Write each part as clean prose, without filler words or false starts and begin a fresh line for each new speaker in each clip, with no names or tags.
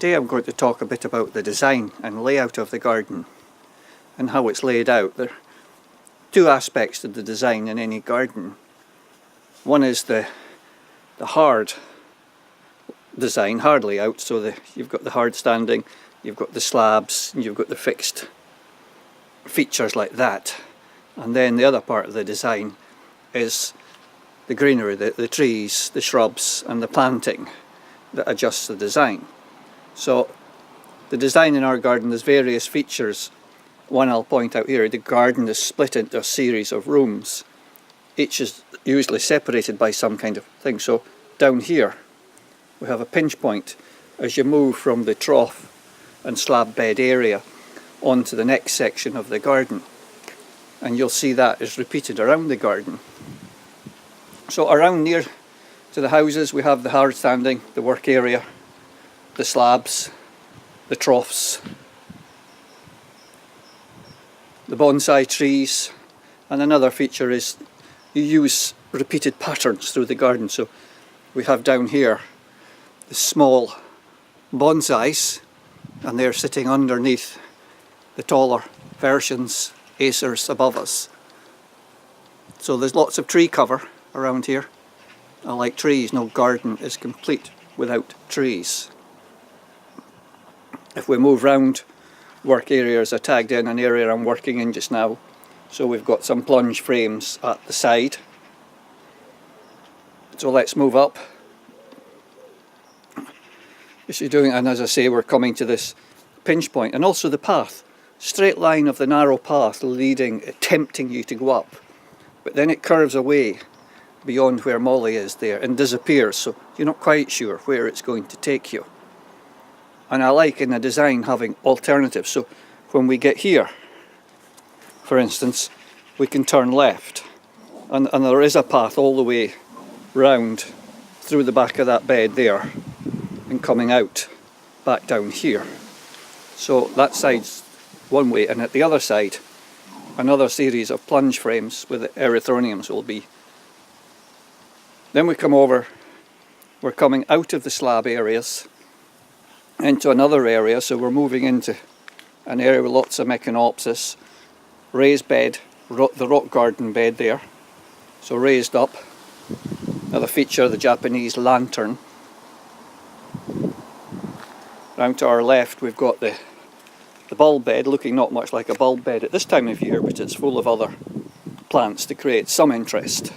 Today I'm going to talk a bit about the design and layout of the garden and how it's laid out. There are two aspects to the design in any garden. One is the hard design, hard layout, so you've got the hard standing, you've got the slabs, and you've got the fixed features like that. And then the other part of the design is the greenery, the trees, the shrubs and the planting that adjusts the design. So the design in our garden has various features. One I'll point out here: the garden is split into a series of rooms. Each is usually separated by some kind of thing. So down here we have a pinch point as you move from the trough and slab bed area onto the next section of the garden, and you'll see that is repeated around the garden. So around near to the houses we have the hard standing, the work area, the slabs, the troughs, the bonsai trees, and another feature is you use repeated patterns through the garden. So we have down here the small bonsais, and they're sitting underneath the taller versions, acers, above us. So there's lots of tree cover around here. I like trees. No garden is complete without trees. If we move round, work areas are tagged in, an area I'm working in just now. So we've got some plunge frames at the side. So let's move up. And as I say, we're coming to this pinch point, and also the path. Straight line of the narrow path leading, tempting you to go up. But then it curves away beyond where Molly is there and disappears, so you're not quite sure where it's going to take you. And I like in the design having alternatives. So when we get here, for instance, we can turn left, and there is a path all the way round through the back of that bed there and coming out back down here. So that side's one way, and at the other side another series of plunge frames with the erythroniums will be. Then we come over, we're coming out of the slab areas into another area, so we're moving into an area with lots of Echinopsis, raised bed, the rock garden bed there, so raised up. Another feature, the Japanese lantern. Round to our left we've got the bulb bed, looking not much like a bulb bed at this time of year, but it's full of other plants to create some interest.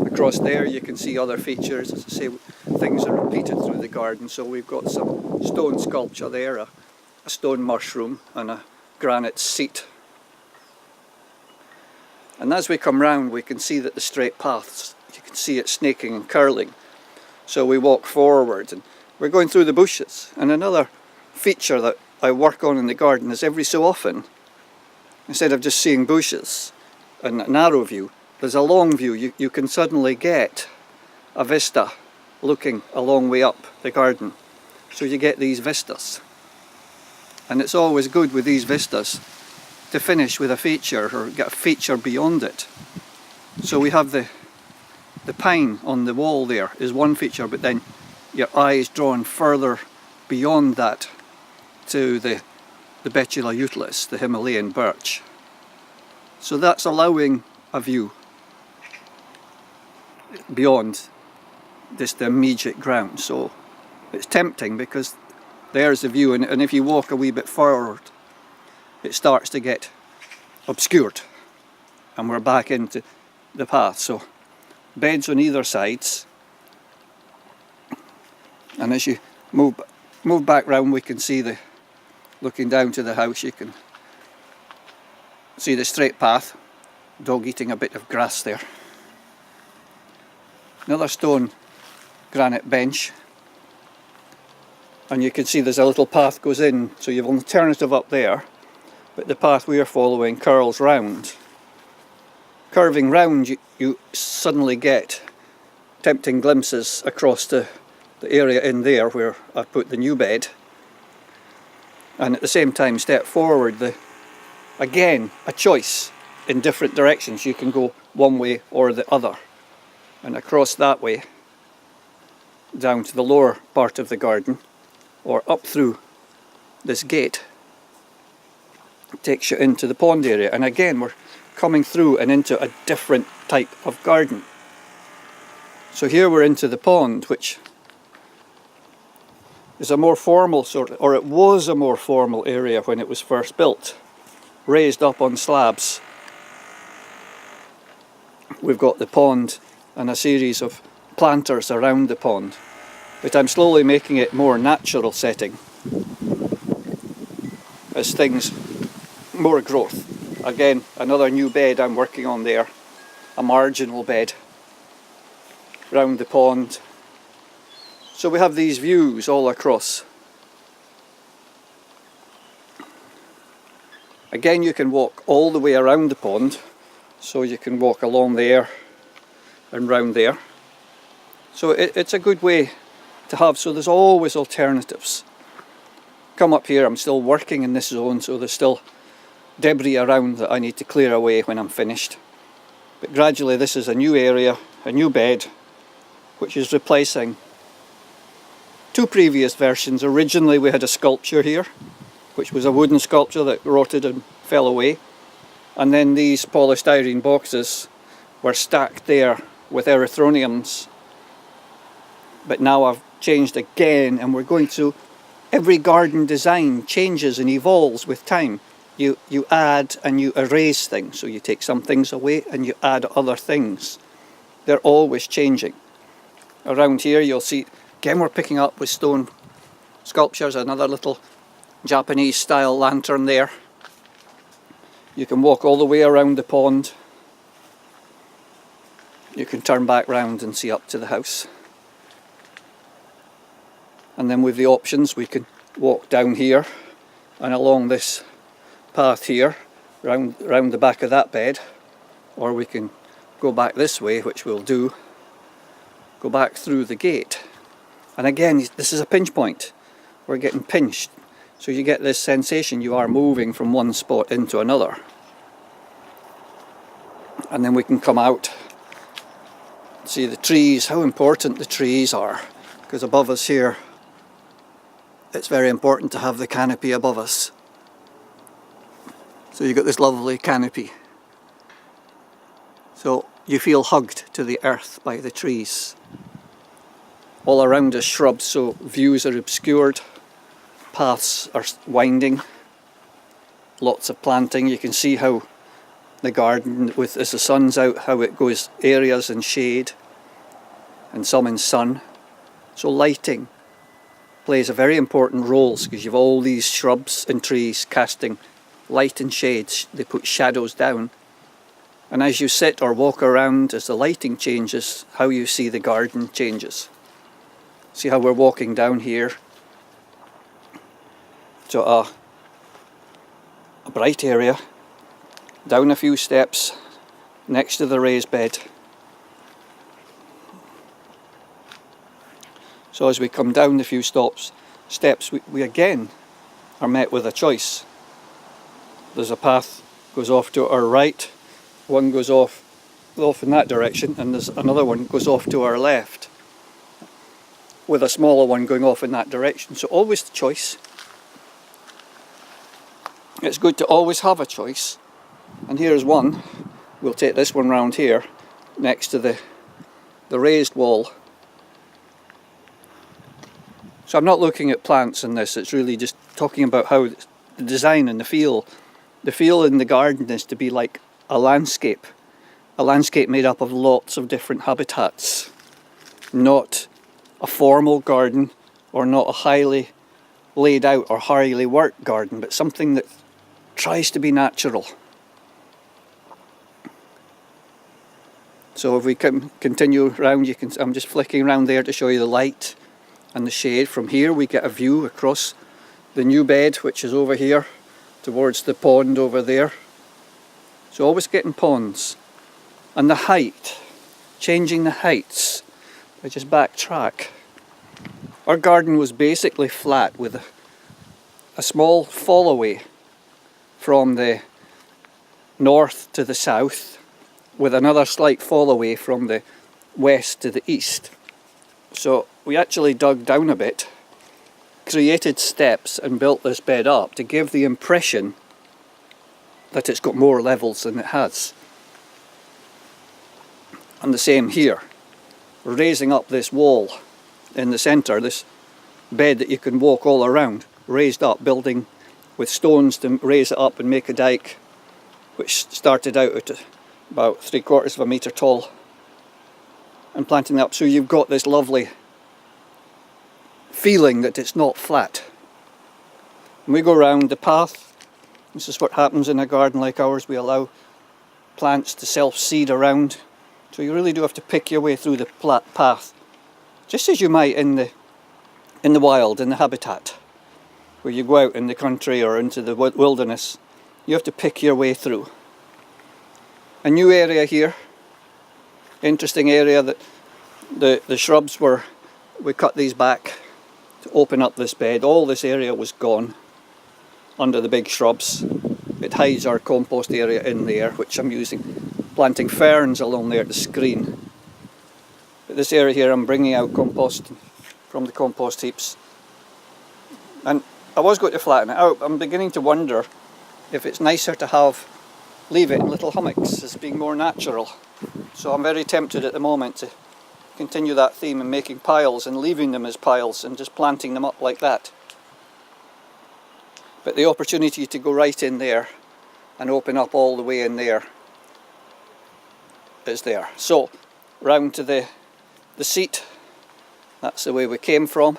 Across there you can see other features. As I say, things are repeated through the garden, so we've got some stone sculpture there, a stone mushroom and a granite seat. And as we come round we can see that the straight paths, you can see it snaking and curling. So we walk forward and we're going through the bushes. And another feature that I work on in the garden is every so often, instead of just seeing bushes and a narrow view, there's a long view. You can suddenly get a vista looking a long way up the garden. So you get these vistas. And it's always good with these vistas to finish with a feature or get a feature beyond it. So we have the pine on the wall there is one feature, but then your eye is drawn further beyond that to the Betula utilis, the Himalayan birch. So that's allowing a view beyond just the immediate ground. So it's tempting because there's the view, and if you walk a wee bit forward it starts to get obscured and we're back into the path. So beds on either sides, and as you move back round we can see looking down to the house, you can see the straight path, dog eating a bit of grass there. Another stone granite bench, and you can see there's a little path goes in, so you have an alternative up there, but the path we are following curls round. Curving round you suddenly get tempting glimpses across the area in there where I put the new bed, and at the same time step forward, again a choice in different directions. You can go one way or the other, and across that way down to the lower part of the garden or up through this gate. It takes you into the pond area, and again we're coming through and into a different type of garden. So here we're into the pond, which is a more formal sort of, or it was a more formal area when it was first built, raised up on slabs. We've got the pond and a series of planters around the pond, but I'm slowly making it more natural setting as things, more growth. Again, another new bed I'm working on there, a marginal bed round the pond. So we have these views all across. Again, you can walk all the way around the pond, so you can walk along there and round there. So it's a good way to have, so there's always alternatives. Come up here, I'm still working in this zone, so there's still debris around that I need to clear away when I'm finished. But gradually this is a new area, a new bed, which is replacing two previous versions. Originally we had a sculpture here, which was a wooden sculpture that rotted and fell away. And then these polystyrene boxes were stacked there with erythroniums. But now I've changed again, and we're going to, every garden design changes and evolves with time. You add and you erase things, so you take some things away and you add other things. They're always changing. Around here you'll see, again we're picking up with stone sculptures, another little Japanese style lantern there. You can walk all the way around the pond. You can turn back round and see up to the house. And then with the options we can walk down here and along this path here, round the back of that bed, or we can go back this way, which we'll do, go back through the gate. And again, this is a pinch point. We're getting pinched, so you get this sensation you are moving from one spot into another. And then we can come out, see the trees, how important the trees are, because above us here it's very important to have the canopy above us. So you've got this lovely canopy. So you feel hugged to the earth by the trees. All around us shrubs, so views are obscured, paths are winding, lots of planting. You can see how the garden, with as the sun's out, how it goes areas in shade and some in sun. So lighting plays a very important role, because you've all these shrubs and trees casting light and shades. They put shadows down, and as you sit or walk around, as the lighting changes, how you see the garden changes. See how we're walking down here to a bright area, down a few steps next to the raised bed. So as we come down the few steps, we again are met with a choice. There's a path goes off to our right, one goes off in that direction, and there's another one goes off to our left, with a smaller one going off in that direction. So always the choice. It's good to always have a choice. And here's one. We'll take this one round here, next to the raised wall. So I'm not looking at plants in this, it's really just talking about how the design and the feel in the garden is to be like a landscape made up of lots of different habitats, not a formal garden or not a highly laid out or highly worked garden, but something that tries to be natural. So if we can continue around, I'm just flicking around there to show you the light and the shade. From here we get a view across the new bed, which is over here towards the pond over there. So always getting ponds. And the height, changing the heights. I just backtrack. Our garden was basically flat with a small fall away from the north to the south, with another slight fall away from the west to the east. So we actually dug down a bit created steps and built this bed up to give the impression that it's got more levels than it has. And the same here. Raising up this wall in the centre, this bed that you can walk all around, raised up, building with stones to raise it up and make a dike, which started out at about 3/4 of a metre tall, and planting it up so you've got this lovely feeling that it's not flat. And we go round the path. This is what happens in a garden like ours. We allow plants to self-seed around, so you really do have to pick your way through the path, just as you might in the wild, in the habitat, where you go out in the country or into the wilderness. You have to pick your way through. A new area here, interesting area that the shrubs we cut these back to open up this bed. All this area was gone under the big shrubs. It hides our compost area in there, which I'm using, planting ferns along there to screen. But this area here I'm bringing out compost from the compost heaps. And I was going to flatten it out. I'm beginning to wonder if it's nicer to leave it in little hummocks as being more natural. So I'm very tempted at the moment to continue that theme and making piles and leaving them as piles and just planting them up like that. But the opportunity to go right in there and open up all the way in there is there. So round to the seat, that's the way we came from.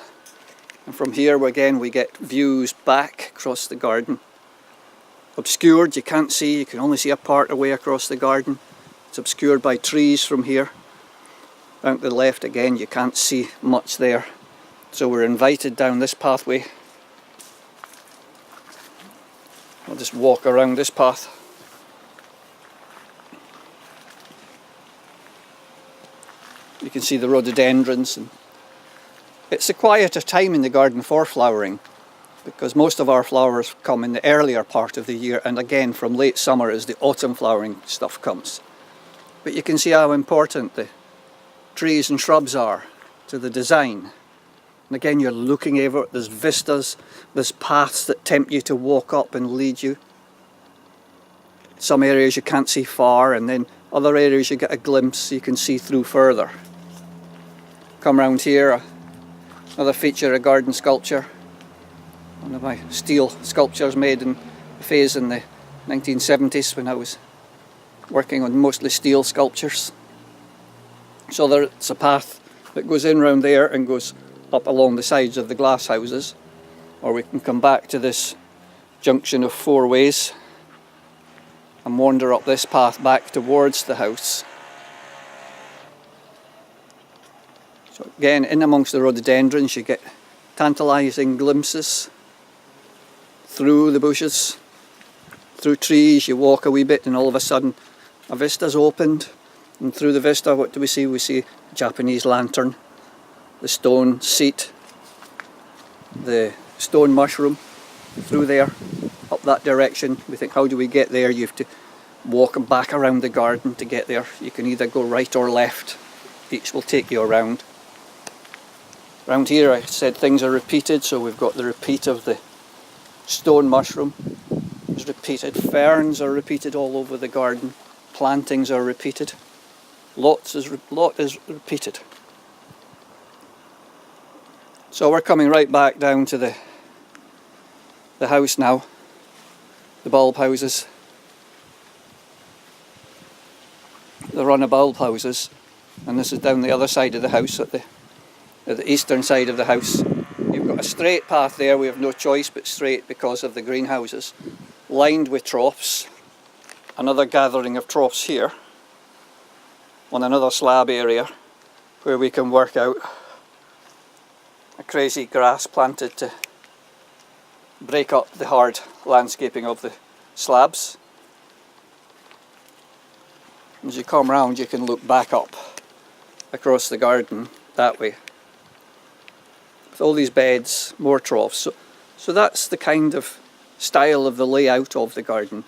And from here again we get views back across the garden. Obscured, you can't see, you can only see a part away across the garden. It's obscured by trees from here. Down to the left again, you can't see much there. So we're invited down this pathway. I'll just walk around this path. You can see the rhododendrons. And it's a quieter time in the garden for flowering, because most of our flowers come in the earlier part of the year, and again from late summer as the autumn flowering stuff comes. But you can see how important the trees and shrubs are to the design. And again, you're looking over it, there's vistas, there's paths that tempt you to walk up and lead you. Some areas you can't see far, and then other areas you get a glimpse, you can see through further. Come round here, another feature, a garden sculpture. One of my steel sculptures made in a phase in the 1970s when I was working on mostly steel sculptures. So there's a path that goes in round there and goes up along the sides of the glass houses, or we can come back to this junction of four ways and wander up this path back towards the house. So again, in amongst the rhododendrons you get tantalising glimpses through the bushes, through trees. You walk a wee bit and all of a sudden a vista's opened, and through the vista what do we see? We see a Japanese lantern, the stone seat, the stone mushroom through there, up that direction. We think, how do we get there? You have to walk back around the garden to get there. You can either go right or left, each will take you around. Around here I said things are repeated, so we've got the repeat of the stone mushroom is repeated, ferns are repeated all over the garden, plantings are repeated, lot is repeated. So we're coming right back down to the house now, the bulb houses, the run of bulb houses, and this is down the other side of the house, at the eastern side of the house. You've got a straight path there, we have no choice but straight because of the greenhouses, lined with troughs, another gathering of troughs here, on another slab area where we can work out a crazy grass planted to break up the hard landscaping of the slabs. As you come round you can look back up across the garden that way. With all these beds, more troughs. So that's the kind of style of the layout of the garden.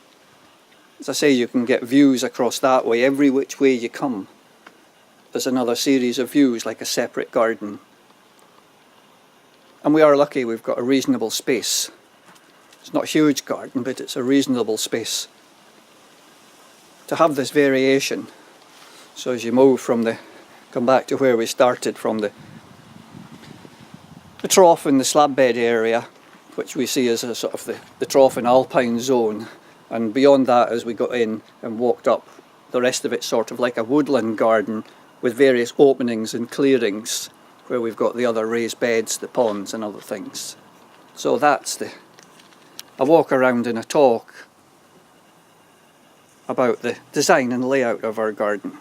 As I say, you can get views across that way. Every which way you come, there's another series of views, like a separate garden. And we are lucky we've got a reasonable space. It's not a huge garden, but it's a reasonable space to have this variation. So as you move come back to where we started, from the trough in the slab bed area, which we see as a sort of the trough and alpine zone, and beyond that, as we got in and walked up, the rest of it's sort of like a woodland garden with various openings and clearings where we've got the other raised beds, the ponds and other things. So that's a walk around and a talk about the design and layout of our garden.